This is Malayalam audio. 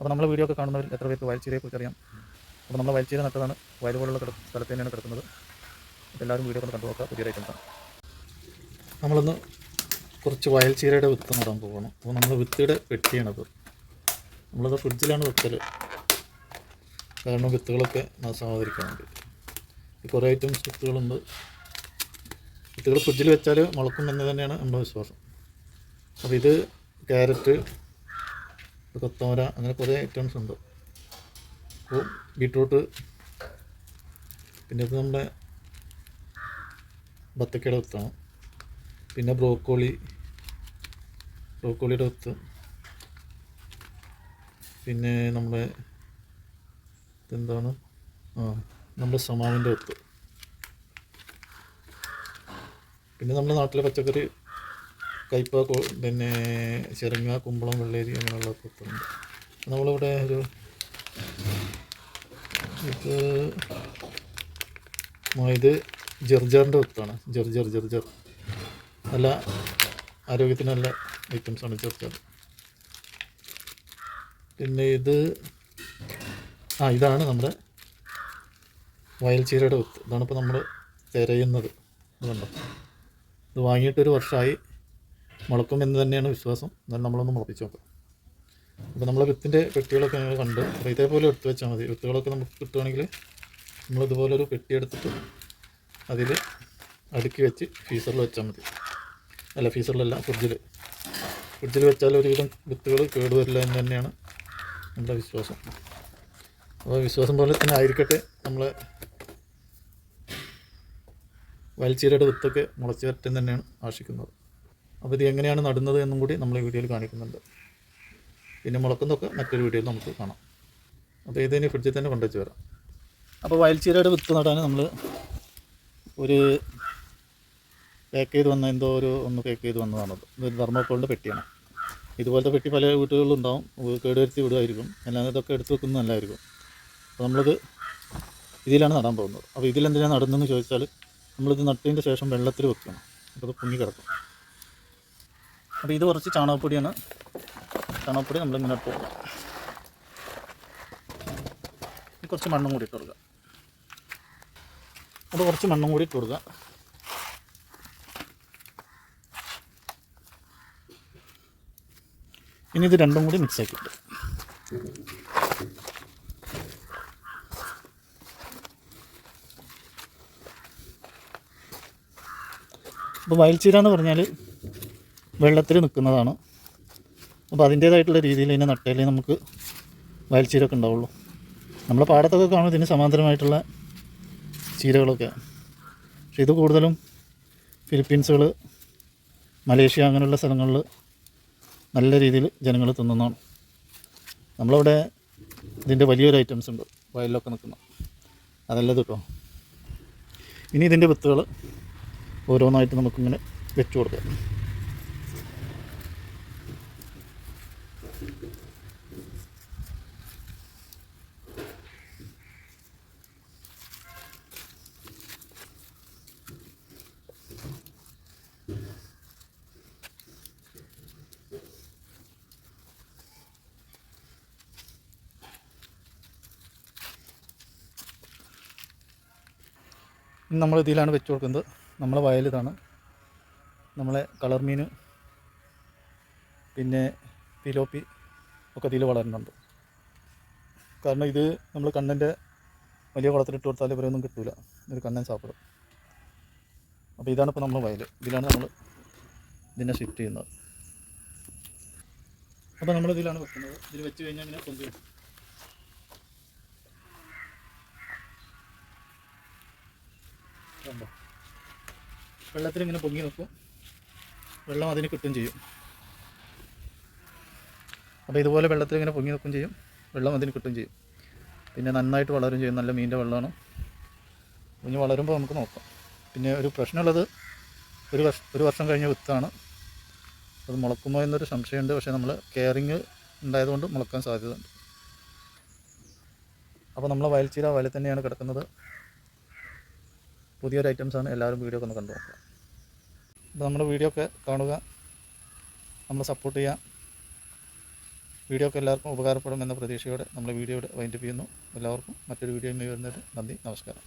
അപ്പോൾ നമ്മളെ വീഡിയോ ഒക്കെ കാണുന്നവർ എത്ര പേർക്ക് വയൽച്ചീരയെക്കുറിച്ച് അറിയാം? അപ്പോൾ നമ്മൾ വയൽച്ചീര നട്ടതാണ്. വയൽ പോലുള്ള സ്ഥലത്ത് തന്നെയാണ് കിടക്കുന്നത്. അപ്പോൾ എല്ലാവരും വീഡിയോ ഒന്ന് കണ്ടു നോക്കുക. പുതിയ ഐറ്റംസാണ്. നമ്മളൊന്ന് കുറച്ച് വയൽച്ചീരയുടെ വിത്ത് നടാൻ പോകണം. അപ്പോൾ നമ്മൾ വിത്തിയുടെ പെട്ടിയാണത്. നമ്മളത് ഫ്രിഡ്ജിലാണ് വെക്കൽ, കാരണം വിത്തുകളൊക്കെ നാശമാകാതിരിക്കാൻ വേണ്ടി. കുറേ ഐറ്റംസ് വിത്തുകളുണ്ട്. വിത്തുകൾ ഫ്രിഡ്ജിൽ വെച്ചാൽ മുളക്കും എന്ന് തന്നെയാണ് നമ്മുടെ വിശ്വാസം. അപ്പോൾ ഇത് ക്യാരറ്റ്, കൊത്തമര, അങ്ങനെ കുറേ ഐറ്റംസ് ഉണ്ട്. അപ്പോൾ ബീട്രൂട്ട്, പിന്നെ ഇത് നമ്മുടെ ബത്തക്കയുടെ വിത്താണ്. പിന്നെ ബ്രോക്കോളിയുടെ വിത്ത്, പിന്നെ നമ്മുടെ ഇതെന്താണ് നമ്മുടെ സമാവിൻ്റെ വിത്ത്, പിന്നെ നമ്മുടെ നാട്ടിലെ പച്ചക്കറി കയ്പ, പിന്നെ ചെരങ്ങ, കുമ്പളം, വെള്ളേരി അങ്ങനെയുള്ള വിത്തുണ്ട്. നമ്മളിവിടെ ഇത് ജർജറിൻ്റെ വിത്താണ്. ജർജർ നല്ല ആരോഗ്യത്തിന് നല്ല ഐറ്റംസാണ് ജർജർ. പിന്നെ ഇതാണ് നമ്മുടെ വയൽച്ചീരയുടെ വിത്ത്. ഇതാണിപ്പോൾ നമ്മൾ തിരയുന്നത്. ഇതുണ്ടോ, ഇത് വാങ്ങിയിട്ടൊരു വർഷമായി. മുളക്കും എന്ന് തന്നെയാണ് വിശ്വാസം. എന്നാലും നമ്മളൊന്ന് മുളപ്പിച്ച് നോക്കാം. അപ്പോൾ നമ്മളെ വിത്തിൻ്റെ പെട്ടികളൊക്കെ ഞങ്ങൾ കണ്ട്. അപ്പോൾ ഇതേപോലെ എടുത്ത് വെച്ചാൽ മതി. വിത്തുകളൊക്കെ നമുക്ക് കിട്ടുകയാണെങ്കിൽ നമ്മളിതുപോലൊരു പെട്ടി എടുത്തിട്ട് അതിൽ അടുക്കി വെച്ച് ഫ്രീസറിൽ വെച്ചാൽ മതി. അല്ല, ഫ്രീസറിലല്ല, ഫ്രിഡ്ജിൽ വെച്ചാൽ ഒരുവിധം വിത്തുകൾ കേടുവരില്ല എന്ന് തന്നെയാണ് നമ്മുടെ വിശ്വാസം. അപ്പോൾ വിശ്വാസം പോലെ തന്നെ ആയിരിക്കട്ടെ നമ്മളെ വയൽച്ചീരയുടെ വിത്തൊക്കെ മുളച്ച് വരട്ടെ തന്നെയാണ് ആശിക്കുന്നത്. അപ്പോൾ ഇത് എങ്ങനെയാണ് നടുന്നത് എന്നും കൂടി നമ്മൾ ഈ വീഡിയോയിൽ കാണിക്കുന്നുണ്ട്. പിന്നെ മുളക്കുന്നതൊക്കെ മറ്റൊരു വീഡിയോയിൽ നമുക്ക് കാണാം. അപ്പോൾ ഇതിന് ഫ്രിഡ്ജിൽ തന്നെ കൊണ്ടുവച്ച് വരാം. അപ്പോൾ വയൽച്ചീരയുടെ വിത്ത് നടാൻ നമ്മൾ ഒരു പാക്ക് ചെയ്ത് വന്ന ഒന്ന് പാക്ക് ചെയ്ത് വന്നതാണത്. ഇതൊരു തെർമോക്കോളിൻ്റെ പെട്ടിയാണ്. ഇതുപോലത്തെ പെട്ടി പല വീട്ടുകളിലും ഉണ്ടാവും. കേടുവരുത്തി വിടുമായിരിക്കും. എല്ലാം ഇതൊക്കെ എടുത്ത് വെക്കുന്നത് നല്ലതായിരിക്കും. അപ്പോൾ നമ്മളിത് ഇതിലാണ് നടാൻ പോകുന്നത്. അപ്പോൾ ഇതിലെന്തിനാണ് നടുന്നതെന്ന് ചോദിച്ചാൽ, നമ്മളിത് നട്ടതിൻ്റെ ശേഷം വെള്ളത്തിൽ വെക്കണം. അപ്പോൾ അത് പൊങ്ങി കിടക്കും. അപ്പോൾ ഇത് കുറച്ച് ചാണകപ്പൊടിയാണ്. ചാണകപ്പൊടി നമ്മളിങ്ങനെ ഇട്ട് കൊടുക്കാം. കുറച്ച് മണ്ണും കൂടി ഇട്ട് കൊടുക്കുക. അപ്പോൾ കുറച്ച് മണ്ണും കൂടി ഇട്ട് കൊടുക്കുക. ഇനി ഇത് രണ്ടും കൂടി മിക്സ് ആക്കിയിട്ട് അപ്പോൾ വയൽച്ചീര എന്ന് പറഞ്ഞാൽ വെള്ളത്തിൽ നിൽക്കുന്നതാണ്. അപ്പോൾ അതിൻ്റേതായിട്ടുള്ള രീതിയിൽ ഇതിനെ നട്ടാലേ നമുക്ക് വയൽച്ചീരൊക്കെ ഉണ്ടാവുള്ളൂ. നമ്മളെ പാടത്തൊക്കെ കാണുമ്പോൾ ഇതിന് സമാന്തരമായിട്ടുള്ള ചീരകളൊക്കെയാണ്. പക്ഷേ ഇത് കൂടുതലും ഫിലിപ്പീൻസുകൾ, മലേഷ്യ അങ്ങനെയുള്ള സ്ഥലങ്ങളിൽ നല്ല രീതിയിൽ ജനങ്ങൾ തിന്നുന്നതാണ്. നമ്മളവിടെ ഇതിൻ്റെ വലിയൊരു ഐറ്റംസ് ഉണ്ട് വയലിലൊക്കെ നിൽക്കുന്ന, അതല്ല ഇത് കേട്ടോ. ഇനി ഇതിൻ്റെ വിത്തുകൾ ഓരോന്നായിട്ട് നമുക്കിങ്ങനെ വെച്ച് കൊടുക്കാം. നമ്മൾ ഇതിലാണ് വെച്ച് കൊടുക്കുന്നത്. നമ്മളെ വയലിതാണ്. നമ്മളെ കളർ മീൻ, പിന്നെ പിലോപ്പി ഒക്കെ ഇതിൽ വളരുന്നുണ്ട്. കാരണം ഇത് നമ്മൾ കണ്ണൻ്റെ വലിയ കുളത്തിലിട്ട് കൊടുത്താൽ ഇവരൊന്നും കിട്ടില്ല. ഒരു കണ്ണൻ സാപ്പിടും. അപ്പോൾ ഇതാണിപ്പോൾ നമ്മൾ വയൽ. ഇതിലാണ് നമ്മൾ ഇതിനെ ഷിഫ്റ്റ് ചെയ്യുന്നത്. അപ്പോൾ നമ്മൾ ഇതിലാണ് വെക്കുന്നത്. ഇതിൽ വെച്ച് കഴിഞ്ഞാൽ ഇങ്ങനെ പൊന്തി വരും. വെള്ളത്തിൽ ഇങ്ങനെ പൊങ്ങി നിൽക്കും. വെള്ളം അതിന് കിട്ടും ചെയ്യും. അപ്പോൾ ഇതുപോലെ വെള്ളത്തിൽ ഇങ്ങനെ പൊങ്ങി നിൽക്കും ചെയ്യും, വെള്ളം അതിന് കിട്ടും ചെയ്യും. പിന്നെ നന്നായിട്ട് വളരും ചെയ്യും. നല്ല മീനിൻ്റെ വെള്ളമാണ്. കുഞ്ഞ് വളരുമ്പോൾ നമുക്ക് നോക്കാം. പിന്നെ ഒരു പ്രശ്നമുള്ളത്, ഒരു വർഷം കഴിഞ്ഞ വിത്താണ്. അത് മുളക്കുമോ എന്നൊരു സംശയമുണ്ട്. പക്ഷേ നമ്മൾ കെയറിങ് ഉണ്ടായതുകൊണ്ട് മുളക്കാൻ സാധ്യതയുണ്ട്. അപ്പോൾ നമ്മളെ വയൽച്ചീര വയലിൽ തന്നെയാണ് കിടക്കുന്നത്. പുതിയൊരു ഐറ്റംസാണ്. എല്ലാവരും വീഡിയോ ഒക്കെ ഒന്ന് കണ്ടു നോക്കുക. അപ്പോൾ നമ്മുടെ വീഡിയോ ഒക്കെ കാണുക, നമ്മളെ സപ്പോർട്ട് ചെയ്യുക. വീഡിയോ ഒക്കെ എല്ലാവർക്കും ഉപകാരപ്പെടുമെന്ന പ്രതീക്ഷയോടെ നമ്മൾ വീഡിയോയുടെ വൈൻഡപ്പ് ചെയ്യുന്നു. എല്ലാവർക്കും മറ്റൊരു വീഡിയോയുമായി വരുന്നതിന് നന്ദി, നമസ്കാരം.